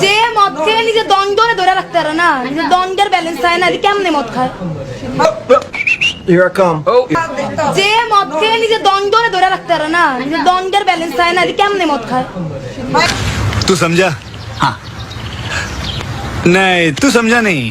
যে মদ খেয়ে নিজের দণ্ডরে ধরে রাখতে পারে না, নিজের দণ্ডের ব্যালেন্স থাকে না, কেমনে মদ খায়? Here I come. যে মদ খেয়ে নিজের দণ্ডরে ধরে রাখতে পারে না, নিজের দণ্ডের ব্যালেন্স থাকে না, কেমনে মদ খায়? तू समझा? हाँ। नहीं, तू समझा नहीं।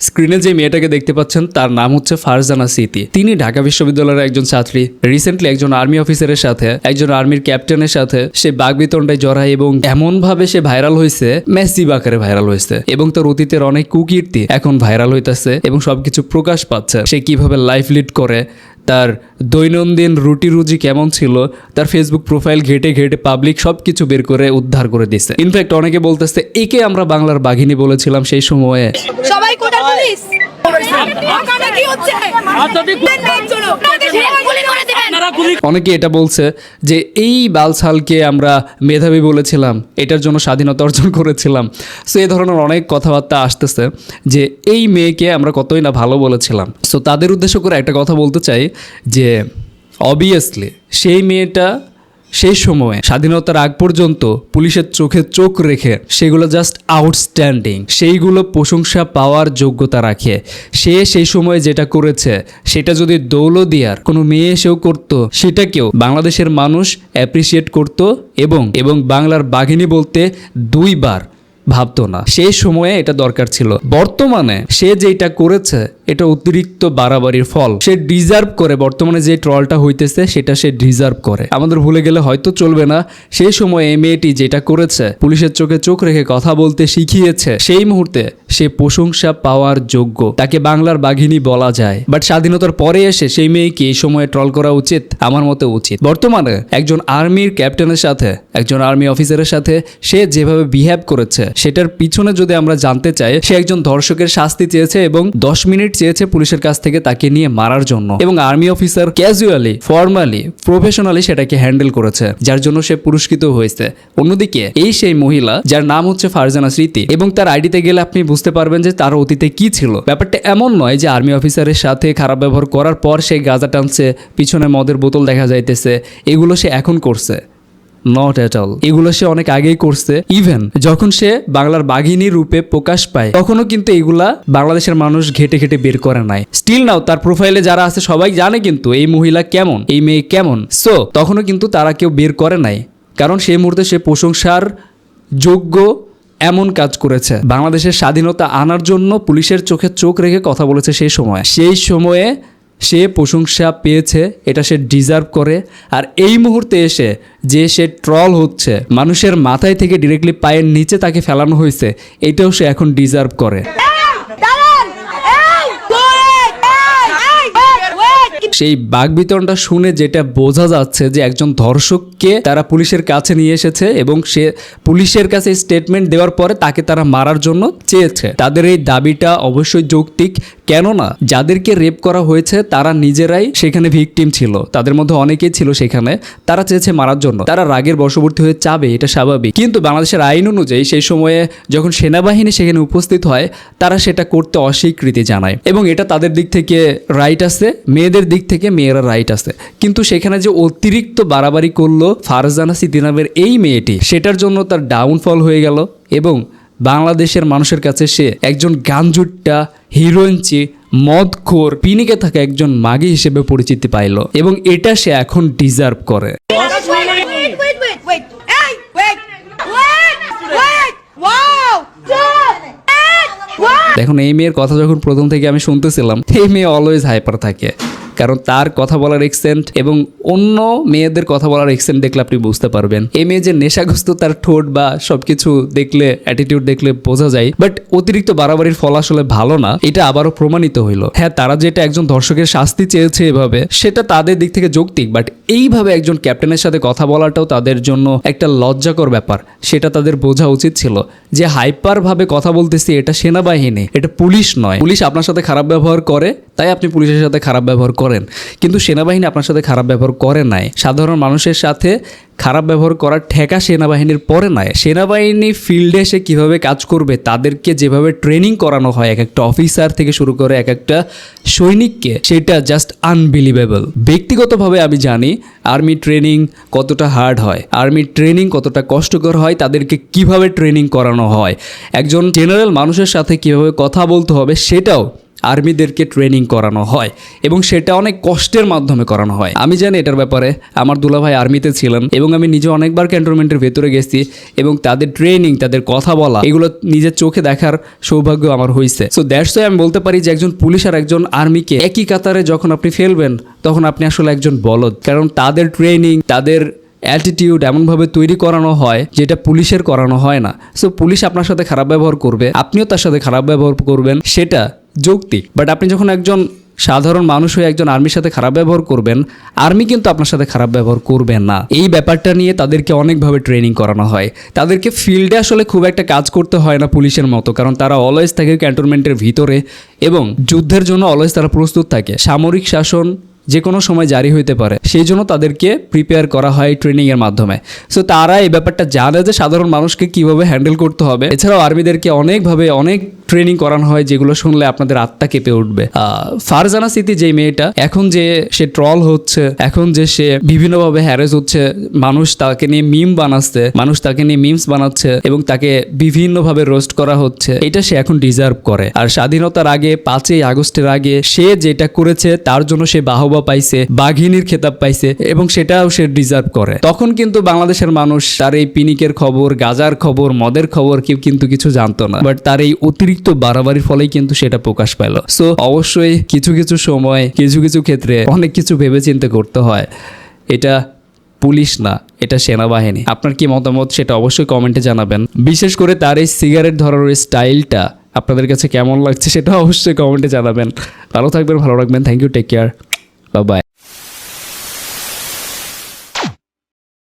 স্ক্রিনে যে মেয়েটাকে দেখতে পাচ্ছেন তার নাম হচ্ছে ফারজানা সিতি। তিনি ঢাকা বিশ্ববিদ্যালয়ের একজন ছাত্রী। রিসেন্টলি একজন আর্মি অফিসারের সাথে, একজন আর্মির ক্যাপ্টেনের সাথে সে বাগবিতণ্ডায় জড়ায় এবং এমন ভাবে সে ভাইরাল হয়েছে, ম্যাসিভ আকারে ভাইরাল হয়েছে এবং তার অতীতের অনেক কুকীর্তি এখন ভাইরাল হইতেছে এবং সবকিছু প্রকাশ পাচ্ছে। সে কিভাবে লাইফ লিড করে, তার দৈনন্দিন রুটি রুজি কেমন ছিল, তার ফেসবুক প্রোফাইল ঘেটে ঘেটে পাবলিক সবকিছু বের করে উদ্ধার করে দিছে। ইনফ্যাক্ট অনেকে বলতেছে একে আমরা বাংলার বাঘিনী বলেছিলাম সেই সময়ে। সবাই কোটার পুলিশ কি হচ্ছে? অনেকে এটা বলছে যে এই বালছালকে আমরা মেধাবী বলেছিলাম, এটার জন্য স্বাধীনতা অর্জন করেছিলাম। সো এই ধরনের অনেক কথাবার্তা আসতেছে যে এই মেয়েকে আমরা কতই না ভালো বলেছিলাম। সো তাদের উদ্দেশ্য করে একটা কথা বলতে চাই যে অবভিয়াসলি সেই মেয়েটা সেই সময়ে স্বাধীনতার আগ পর্যন্ত পুলিশের চোখে চোখ রেখে সেগুলো জাস্ট আউটস্ট্যান্ডিং, সেইগুলো প্রশংসা পাওয়ার যোগ্যতা রাখে। সে সেই সময়ে যেটা করেছে সেটা যদি দৌলতদিয়ার কোনো মেয়ে এসেও করতো, সেটাকেও বাংলাদেশের মানুষ অ্যাপ্রিসিয়েট করতো এবং বাংলার বাঘিনী বলতে দুইবার ভাবতো না। সেই সময়ে এটা দরকার ছিল। বর্তমানে সে যেটা করেছে এটা অতিরিক্ত বাড়াবাড়ির ফল। সে ডিজার্ভ করে, বর্তমানে যে ট্রলটা হইতেছে সেটা সে ডিজার্ভ করে। আমাদের ভুলে গেলে হয়তো চলবে না, সেই সময় এই মেয়েটি যেটা করেছে, পুলিশের চোখে চোখ রেখে কথা বলতে শিখিয়েছে, সেই মুহূর্তে সে প্রশংসা পাওয়ার যোগ্য, তাকে বাংলার বাঘিনী বলা যায়। বাট স্বাধীনতার পরে এসে সেই মেয়েকে এই সময়ে ট্রল করা উচিত? আমার মতে উচিত। বর্তমানে একজন আর্মির ক্যাপ্টেনের সাথে, একজন আর্মি অফিসারের সাথে সে যেভাবে বিহেভ করেছে সেটার পিছনে যদি আমরা জানতে চাই, সে একজন ধর্ষকের শাস্তি চেয়েছে এবং 10 মিনিট চেয়েছে পুলিশের কাছ থেকে তাকে নিয়ে মারার জন্য, এবং army officer casually, formally, professionally সেটাকে হ্যান্ডেল করেছে, যার জন্য সে পুরস্কৃত হয়েছে। অন্যদিকে এই সেই মহিলা যার নাম হচ্ছে ফারজানা স্মৃতি, এবং তার আইডিতে গেলে আপনি বুঝতে পারবেন যে তার অতীতে কি ছিল। ব্যাপারটা এমন নয় যে আর্মি অফিসারের সাথে খারাপ ব্যবহার করার পর সে গাঁজা টানছে, পিছনে মদের বোতল দেখা যাইতেছে, এগুলো সে এখন করছে। নট এট অল, এগুলো সে অনেক আগেই করছে। ইভেন যখন সে বাংলার বাঘিনী রূপে প্রকাশ পায় তখনও কিন্তু এগুলা বাংলাদেশের মানুষ ঘেটে ঘেটে বের করে নাই। স্টিল নাও তার প্রোফাইলে যারা আছে সবাই জানে কিন্তু এই মহিলা কেমন, এই মেয়ে কেমন। সো তখনও কিন্তু তারা কেউ বের করে নাই, কারণ সেই মুহূর্তে সে প্রশংসার যোগ্য এমন কাজ করেছে। বাংলাদেশের স্বাধীনতা আনার জন্য পুলিশের চোখে চোখ রেখে কথা বলেছে সেই সময়ে সে প্রশংসা পেয়েছে, এটা সে ডিজার্ভ করে। আর এই মুহূর্তে এসে যে সে ট্রল হচ্ছে, মানুষের মাথায় থেকে ডিরেক্টলি পায়ের নিচে তাকে ফেলানো হয়েছে, এটাও সে এখন ডিজার্ভ করে। সেই বাকবিতণ্ডা শুনে যেটা বোঝা যাচ্ছে যে একজন ধর্ষককে তারা পুলিশের কাছে নিয়ে এসেছে এবং সে পুলিশের কাছে স্টেটমেন্ট দেওয়ার পরে তাকে তারা মারার জন্য চেয়েছে। তাদের এই দাবিটা অবশ্যই যৌক্তিক, কেননা যাদেরকে রেপ করা হয়েছে তারা নিজেরাই সেখানে ভিকটিম ছিল, তাদের মধ্যে অনেকেই ছিল সেখানে, তারা চেয়েছে মারার জন্য, তারা রাগের বশবর্তী হয়ে চাবে, এটা স্বাভাবিক। কিন্তু বাংলাদেশের আইন অনুযায়ী সেই সময়ে যখন সেনাবাহিনী সেখানে উপস্থিত হয় তারা সেটা করতে অস্বীকৃতি জানায়, এবং এটা তাদের দিক থেকে রাইট আছে, মেয়েদের দিক থেকে মেয়েরা রাইট আছে। কিন্তু সেখানে যে অতিরিক্ত বাড়াবাড়ি করলো ফারজানা সিতি নামের এই মেয়েটি, সেটার জন্য তার ডাউনফল হয়ে গেল এবং বাংলাদেশের মানুষের কাছে সে একজন গাঞ্জুট্টা, হিরোইনচি, মদখোর, পিনিকে থাকা একজন মাগি হিসেবে পরিচিতি পাইল, এবং এটা সে এখন ডিজার্ভ করে। দেখুন, এই মেয়ের কথা যখন প্রথম থেকে আমি শুনতেছিলাম, এই মেয়ে অলওয়েজ হাইপার থাকে, কারণ তার কথা বলার এক্সেন্ট এবং অন্য মেয়েদের কথা বলার এক্সেন্ট দেখলে আপনি বুঝতে পারবেন এই মেয়ে যে নেশাগ্রস্ত, তার ঠোঁট বা সবকিছু দেখলে, অ্যাটিটিউড দেখলে বোঝা যায়। বাট অতিরিক্ত বাড়াবাড়ির ফল আসলে ভালো না, এটা আবারও প্রমাণিত হইল। হ্যাঁ, তারা যেটা একজন ধর্ষকের শাস্তি চেয়েছে এভাবে, সেটা তাদের দিক থেকে যৌক্তিক, বাট এইভাবে একজন ক্যাপ্টেনের সাথে কথা বলাটাও তাদের জন্য একটা লজ্জাকর ব্যাপার, সেটা তাদের বোঝা উচিত ছিল। যে হাইপার ভাবে কথা বলতেছি, এটা সেনাবাহিনী, এটা পুলিশ নয়। পুলিশ আপনার সাথে খারাপ ব্যবহার করে, তাই আপনি পুলিশের সাথে খারাপ ব্যবহার করেন, কিন্তু সেনাবাহিনী আপনার সাথে খারাপ ব্যবহার করে নাই। সাধারণ মানুষের সাথে খারাপ ব্যবহার করার ঠেকা সেনাবাহিনীর পরে নয়। সেনাবাহিনী ফিল্ডে এসে কীভাবে কাজ করবে, তাদেরকে যেভাবে ট্রেনিং করানো হয় এক একটা অফিসার থেকে শুরু করে এক একটা সৈনিককে, সেটা জাস্ট আনবিলিভেবল। ব্যক্তিগতভাবে আমি জানি আর্মি ট্রেনিং কতটা হার্ড হয়, আর্মি ট্রেনিং কতটা কষ্টকর হয়, তাদেরকে কিভাবে ট্রেনিং করানো হয়, একজন জেনারেল মানুষের সাথে কিভাবে কথা বলতে হবে সেটাও আর্মিদেরকে ট্রেনিং করানো হয়, এবং সেটা অনেক কষ্টের মাধ্যমে করানো হয়। আমি জানি এটার ব্যাপারে, আমার দুলাভাই আর্মিতে ছিলেন এবং আমি নিজে অনেকবার ক্যান্টনমেন্টের ভেতরে গেছি এবং তাদের ট্রেনিং, তাদের কথা বলা, এগুলো নিজের চোখে দেখার সৌভাগ্য আমার হয়েছে। সো দ্যাটস ওয়াই আমি বলতে পারি যে একজন পুলিশ আর একজন আর্মিকে একই কাতারে যখন আপনি ফেলবেন, তখন আপনি আসলে একজন বলদ, কারণ তাদের ট্রেনিং, তাদের অ্যাটিটিউড এমনভাবে তৈরি করানো হয় যেটা পুলিশের করানো হয় না। সো পুলিশ আপনার সাথে খারাপ ব্যবহার করবে, আপনিও তার সাথে খারাপ ব্যবহার করবেন, সেটা যৌক্তিক। বাট আপনি যখন একজন সাধারণ মানুষ হয়ে একজন আর্মির সাথে খারাপ ব্যবহার করবেন, আর্মি কিন্তু আপনার সাথে খারাপ ব্যবহার করবে না। এই ব্যাপারটা নিয়ে তাদেরকে অনেকভাবে ট্রেনিং করানো হয়। তাদেরকে ফিল্ডে আসলে খুব একটা কাজ করতে হয় না পুলিশের মতো, কারণ তারা অলওয়েজ থাকে ক্যান্টনমেন্টের ভিতরে এবং যুদ্ধের জন্য অলওয়েজ তারা প্রস্তুত থাকে। সামরিক শাসন যে কোনো সময় জারি হইতে পারে, সেই জন্য তাদেরকে প্রিপেয়ার করা হয় ট্রেনিংয়ের মাধ্যমে। সো তারা এই ব্যাপারটা জানে যে সাধারণ মানুষকে কীভাবে হ্যান্ডেল করতে হবে। এছাড়াও আর্মিদেরকে অনেকভাবে অনেক ট্রেনিং করানো হয় যেগুলো শুনলে আপনাদের আত্মা কেঁপে উঠবে। ফারজানা সিথি যেই মেয়েটা, এখন যে সে ট্রল হচ্ছে, এখন যে সে বিভিন্নভাবে হ্যারেস হচ্ছে, মানুষ তাকে নিয়ে মিম বানাচ্ছে, মানুষ তাকে নিয়ে মিমস বানাচ্ছে এবং তাকে বিভিন্নভাবে রোস্ট করা হচ্ছে, এটা সে এখন ডিজার্ভ করে। আর স্বাধীনতার আগে 5ই আগস্টের আগে সে যেটা করেছে তার জন্য সে বাহবা পাইছে, বাঘিনীর খেতাব পাইছে এবং সেটাও সে ডিজার্ভ করে। তখন কিন্তু বাংলাদেশের মানুষ তার এই পিনিকের খবর, গাজার খবর, মদের খবর কেউ কিন্তু কিছু জানতো না, বাট তার এই অতিরিক্ত বাড়াবাড়ির ফলেই কিন্তু সেটা প্রকাশ পেল। সো অবশ্যই কিছু কিছু সময়, কিছু কিছু ক্ষেত্রে অনেক কিছু ভেবে চিন্তে করতে হয়। এটা পুলিশ না, এটা সেনাবাহিনী। আপনার কি মতামত সেটা অবশ্যই কমেন্টে জানাবেন। বিশেষ করে তার এই সিগারেট ধরার স্টাইলটা আপনাদের কাছে কেমন লাগছে সেটা অবশ্যই কমেন্টে জানাবেন। ভালো থাকবেন, ভালো রাখবেন। Thank you, take care, bye by.